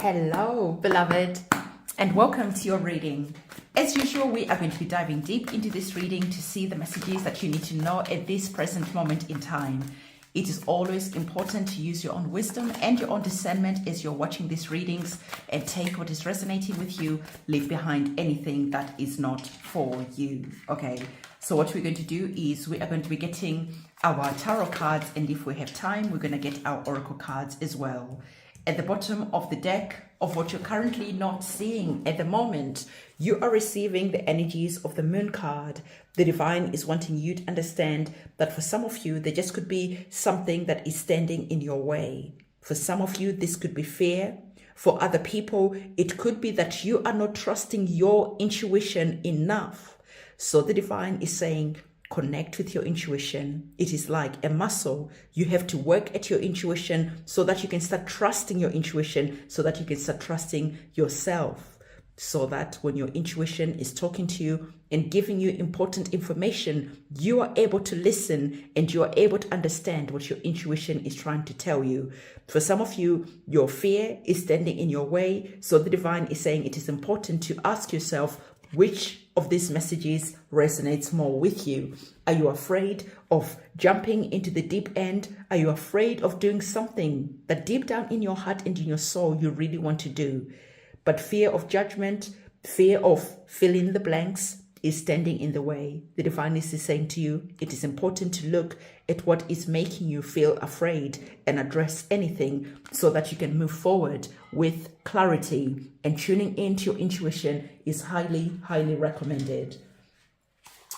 Hello, beloved, and welcome to your reading. As usual, we are going to be diving deep into this reading to see the messages that you need to know at this present moment in time. It is always important to use your own wisdom and your own discernment as you're watching these readings and take what is resonating with you, leave behind anything that is not for you. Okay, so what we're going to do is we are going to be getting our tarot cards, and if we have time, we're going to get our oracle cards as well. At the bottom of the deck of what you're currently not seeing at the moment, you are receiving the energies of the moon card. The divine is wanting you to understand that for some of you, there just could be something that is standing in your way. For some of you, this could be fear. For other people, it could be that you are not trusting your intuition enough. So the divine is saying, connect with your intuition. It is like a muscle. You have to work at your intuition so that you can start trusting your intuition, so that you can start trusting yourself, so that when your intuition is talking to you and giving you important information, you are able to listen and you are able to understand what your intuition is trying to tell you. For some of you, your fear is standing in your way. So the divine is saying it is important to ask yourself, which of these messages resonates more with you? Are you afraid of jumping into the deep end? Are you afraid of doing something that deep down in your heart and in your soul you really want to do? But fear of judgment, fear of filling in the blanks is standing in the way. The divine is saying to you, it is important to look at what is making you feel afraid and address anything so that you can move forward with clarity. And tuning into your intuition is highly, highly recommended.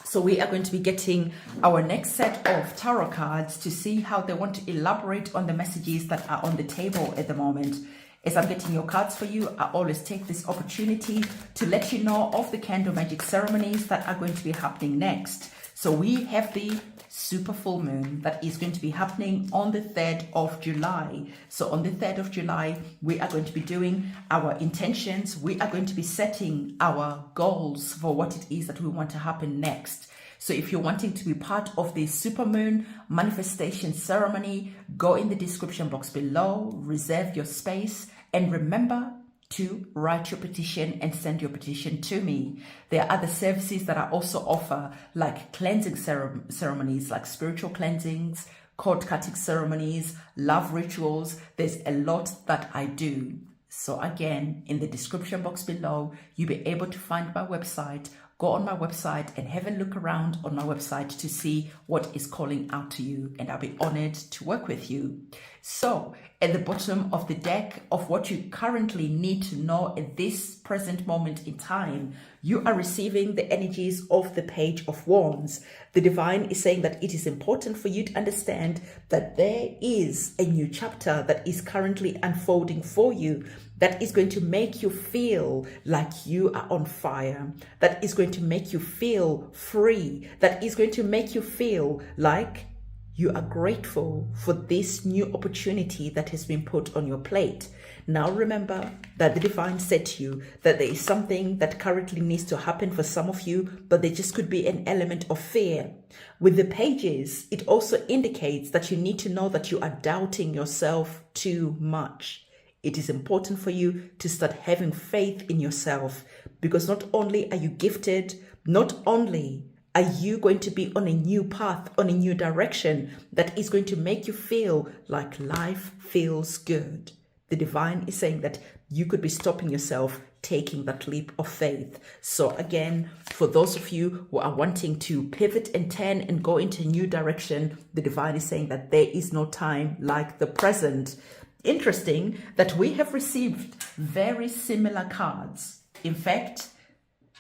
So we are going to be getting our next set of tarot cards to see how they want to elaborate on the messages that are on the table at the moment. As I'm getting your cards for you, I always take this opportunity to let you know of the candle magic ceremonies that are going to be happening next. So we have the super full moon that is going to be happening on the 3rd of July. So on the 3rd of July, we are going to be doing our intentions. We are going to be setting our goals for what it is that we want to happen next. So if you're wanting to be part of the supermoon manifestation ceremony, go in the description box below, reserve your space, and remember to write your petition and send your petition to me. There are other services that I also offer, like cleansing ceremonies, like spiritual cleansings, cord cutting ceremonies, love rituals. There's a lot that I do. So again, in the description box below, you'll be able to find my website. Go on my website and have a look around on my website to see what is calling out to you, and I'll be honored to work with you. So at the bottom of the deck of what you currently need to know at this present moment in time, you are receiving the energies of the Page of Wands. The divine is saying that it is important for you to understand that there is a new chapter that is currently unfolding for you, that is going to make you feel like you are on fire, that is going to make you feel free, that is going to make you feel like you are grateful for this new opportunity that has been put on your plate. Now remember that the divine said to you that there is something that currently needs to happen for some of you, but there just could be an element of fear. With the pages, it also indicates that you need to know that you are doubting yourself too much. It is important for you to start having faith in yourself, because not only are you gifted, not only are you going to be on a new path, on a new direction that is going to make you feel like life feels good. The divine is saying that you could be stopping yourself taking that leap of faith. So again, for those of you who are wanting to pivot and turn and go into a new direction, the divine is saying that there is no time like the present. Interesting that we have received very similar cards. In fact,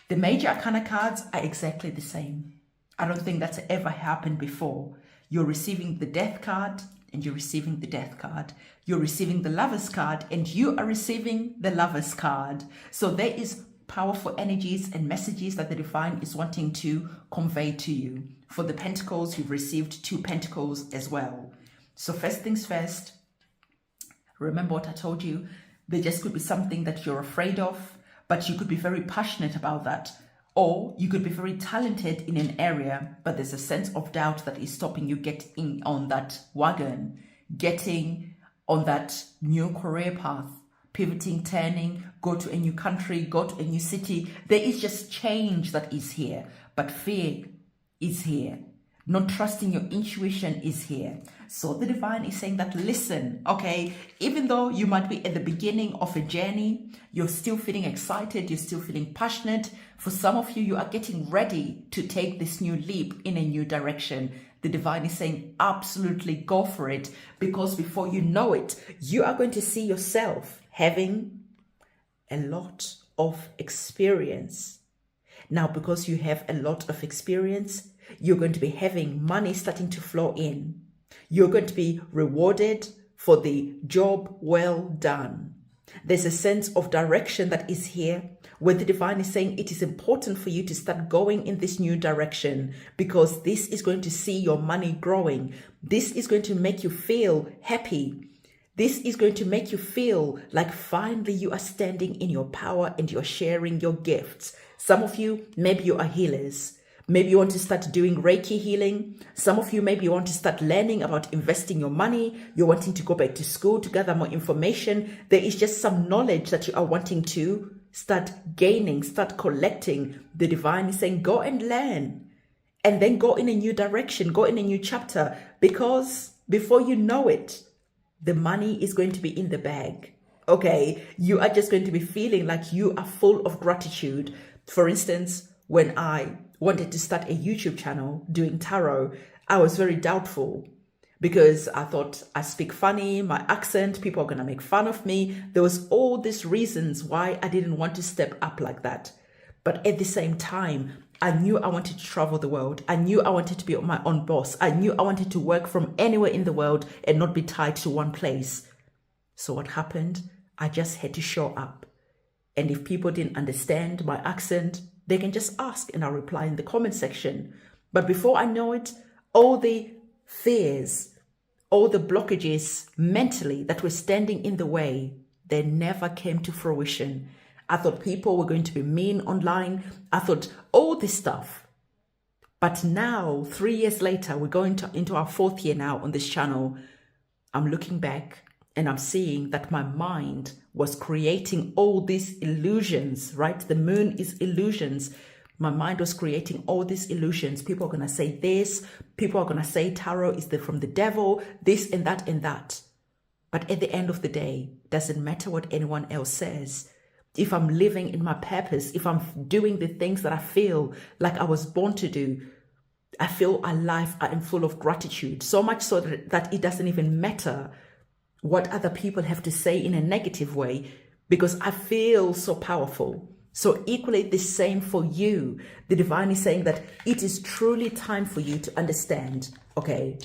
the major arcana cards are exactly the same. I don't think that's ever happened before. You're receiving the death card and you're receiving the death card. You're receiving the lover's card and you are receiving the lover's card. So there is powerful energies and messages that the divine is wanting to convey to you. For the pentacles, you've received 2 pentacles as well. So first things first, remember what I told you. There just could be something that you're afraid of, but you could be very passionate about that. Or you could be very talented in an area, but there's a sense of doubt that is stopping you getting on that wagon, getting on that new career path. pivoting, turning, go to a new country, go to a new city. There is just change that is here, but fear is here. Not trusting your intuition is here. So the divine is saying that, listen, okay, even though you might be at the beginning of a journey, you're still feeling excited, you're still feeling passionate. For some of you, you are getting ready to take this new leap in a new direction. The divine is saying, absolutely go for it, because before you know it, you are going to see yourself having a lot of experience. Now, because you have a lot of experience, you're going to be having money starting to flow in. You're going to be rewarded for the job well done. There's a sense of direction that is here, where the divine is saying it is important for you to start going in this new direction, because this is going to see your money growing. This is going to make you feel happy. This is going to make you feel like finally you are standing in your power and you're sharing your gifts. Some of you, maybe you are healers. Maybe you want to start doing Reiki healing. Some of you, maybe you want to start learning about investing your money. You're wanting to go back to school to gather more information. There is just some knowledge that you are wanting to start gaining, start collecting. The divine is saying, go and learn, and then go in a new direction, go in a new chapter, because before you know it, the money is going to be in the bag. Okay, you are just going to be feeling like you are full of gratitude. For instance, when I wanted to start a YouTube channel doing tarot, I was very doubtful because I thought I speak funny, my accent, people are going to make fun of me. There was all these reasons why I didn't want to step up like that. But at the same time, I knew I wanted to travel the world. I knew I wanted to be my own boss. I knew I wanted to work from anywhere in the world and not be tied to one place. So what happened? I just had to show up. And if people didn't understand my accent, they can just ask and I'll reply in the comment section. But before I know it, all the fears, all the blockages mentally that were standing in the way, they never came to fruition. I thought people were going to be mean online. I thought all this stuff. But now, 3 years later, we're going into our 4th year now on this channel. I'm looking back and I'm seeing that my mind was creating all these illusions, right? The moon is illusions. My mind was creating all these illusions. People are going to say this. People are going to say tarot is from the devil, this and that and that. But at the end of the day, doesn't matter what anyone else says. If I'm living in my purpose, if I'm doing the things that I feel like I was born to do, I feel alive, I am full of gratitude. So much so that it doesn't even matter what other people have to say in a negative way, because I feel so powerful. So equally the same for you. The divine is saying that it is truly time for you to understand, okay,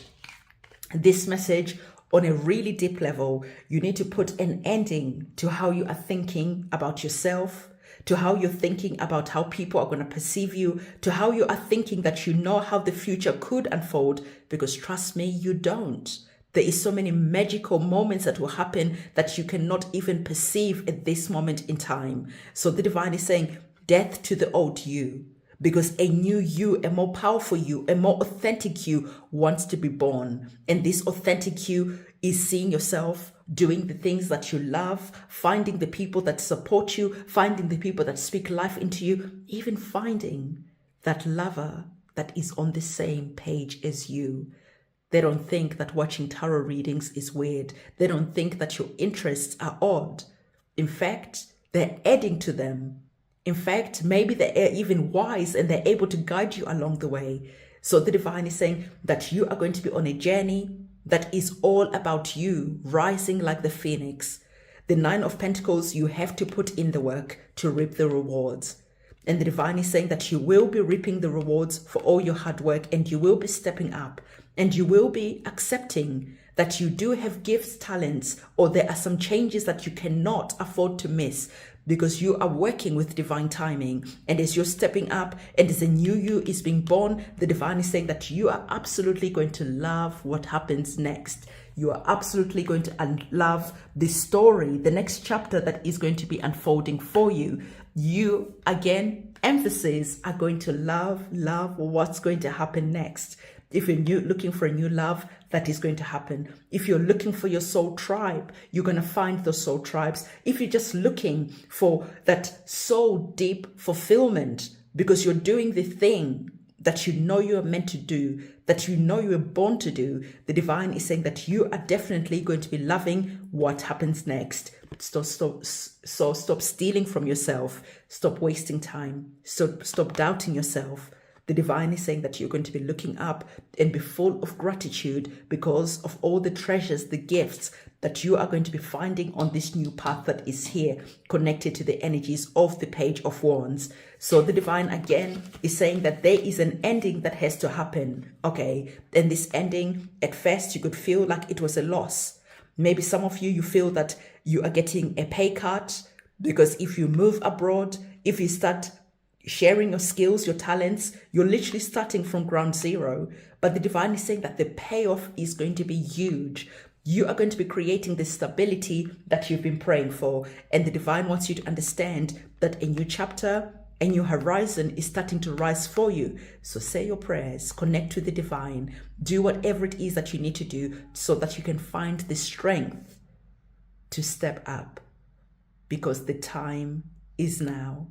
this message on a really deep level. You need to put an ending to how you are thinking about yourself, to how you're thinking about how people are going to perceive you, to how you are thinking that you know how the future could unfold, because trust me, you don't. There is so many magical moments that will happen that you cannot even perceive at this moment in time. So the divine is saying, death to the old you, because a new you, a more powerful you, a more authentic you wants to be born. And this authentic you is seeing yourself doing the things that you love, finding the people that support you, finding the people that speak life into you, even finding that lover that is on the same page as you. They don't think that watching tarot readings is weird. They don't think that your interests are odd. In fact, they're adding to them. In fact, maybe they're even wise and they're able to guide you along the way. So the divine is saying that you are going to be on a journey that is all about you rising like the phoenix. The 9 of Pentacles, you have to put in the work to reap the rewards. And the divine is saying that you will be reaping the rewards for all your hard work, and you will be stepping up, and you will be accepting that you do have gifts, talents, or there are some changes that you cannot afford to miss, because you are working with divine timing. And as you're stepping up and as a new you is being born, the divine is saying that you are absolutely going to love what happens next. You are absolutely going to love the story, the next chapter that is going to be unfolding for you. You, again, emphasis, are going to love what's going to happen next. If you're looking for a new love, that is going to happen. If you're looking for your soul tribe, you're going to find those soul tribes. If you're just looking for that soul deep fulfillment because you're doing the thing that you know you are meant to do, that you know you were born to do, the divine is saying that you are definitely going to be loving what happens next. Stop stealing from yourself. Stop wasting time. Stop doubting yourself. The divine is saying that you're going to be looking up and be full of gratitude because of all the treasures, the gifts that you are going to be finding on this new path that is here, connected to the energies of the Page of Wands. So the divine again is saying that there is an ending that has to happen. Okay. And this ending, at first you could feel like it was a loss. Maybe some of you feel that you are getting a pay cut because if you move abroad, if you start sharing your skills, your talents, you're literally starting from ground zero. But the divine is saying that the payoff is going to be huge. You are going to be creating the stability that you've been praying for. And the divine wants you to understand that a new chapter, a new horizon is starting to rise for you. So say your prayers, connect with the divine, do whatever it is that you need to do so that you can find the strength to step up, because the time is now.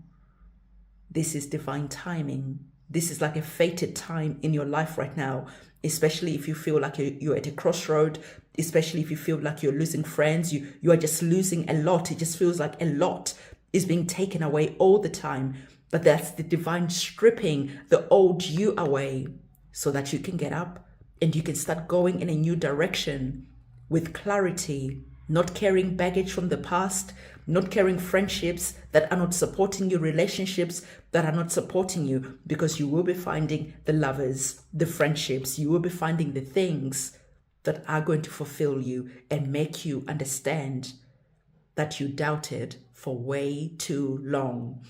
This is divine timing. This is like a fated time in your life right now, especially if you feel like you're at a crossroad, especially if you feel like you're losing friends, you are just losing a lot. It just feels like a lot is being taken away all the time. But that's the divine stripping the old you away so that you can get up and you can start going in a new direction with clarity, not carrying baggage from the past, not carrying friendships that are not supporting you, relationships that are not supporting you, because you will be finding the lovers, the friendships, you will be finding the things that are going to fulfill you and make you understand that you doubted for way too long.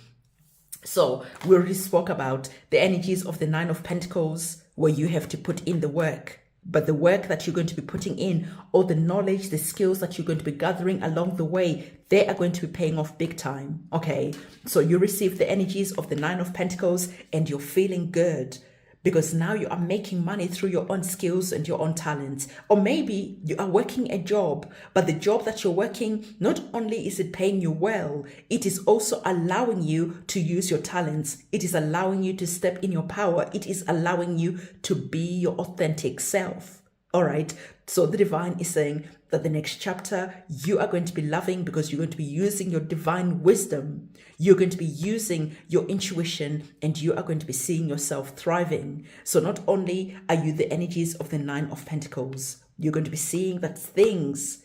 So we already spoke about the energies of the Nine of Pentacles, where you have to put in the work. But the work that you're going to be putting in, all the knowledge, the skills that you're going to be gathering along the way, they are going to be paying off big time. Okay, so you receive the energies of the Nine of Pentacles and you're feeling good because now you are making money through your own skills and your own talents. Or maybe you are working a job, but the job that you're working, not only is it paying you well, it is also allowing you to use your talents. It is allowing you to step in your power. It is allowing you to be your authentic self. All right. So the divine is saying that the next chapter you are going to be loving because you're going to be using your divine wisdom. You're going to be using your intuition and you are going to be seeing yourself thriving. So not only are you the energies of the Nine of Pentacles, you're going to be seeing that things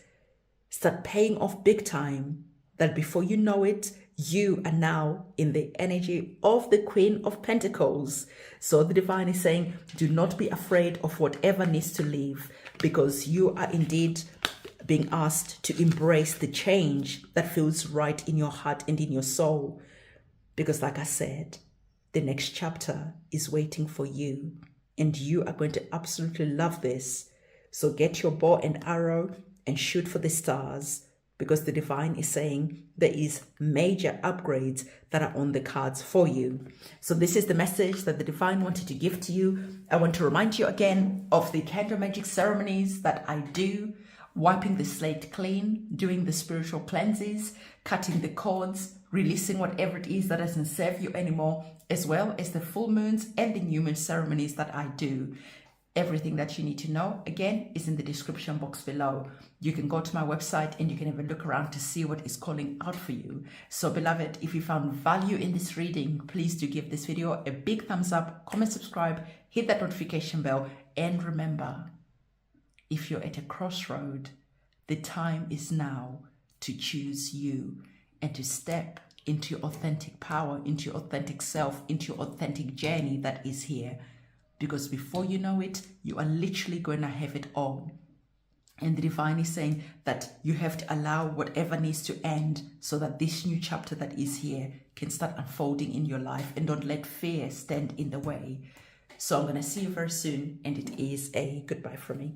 start paying off big time, that before you know it, you are now in the energy of the Queen of Pentacles. So the divine is saying, do not be afraid of whatever needs to leave, because you are indeed being asked to embrace the change that feels right in your heart and in your soul. Because like I said, the next chapter is waiting for you and you are going to absolutely love this. So get your bow and arrow and shoot for the stars, because the divine is saying there is major upgrades that are on the cards for you. So this is the message that the divine wanted to give to you. I want to remind you again of the candle magic ceremonies that I do, wiping the slate clean, doing the spiritual cleanses, cutting the cords, releasing whatever it is that doesn't serve you anymore, as well as the full moons and the new moon ceremonies that I do. Everything that you need to know, again, is in the description box below. You can go to my website and you can have a look around to see what is calling out for you. So beloved, if you found value in this reading, please do give this video a big thumbs up, comment, subscribe, hit that notification bell, and remember, if you're at a crossroad, the time is now to choose you and to step into your authentic power, into your authentic self, into your authentic journey that is here. Because before you know it, you are literally going to have it all. And the divine is saying that you have to allow whatever needs to end so that this new chapter that is here can start unfolding in your life, and don't let fear stand in the way. So I'm going to see you very soon, and it is a goodbye from me.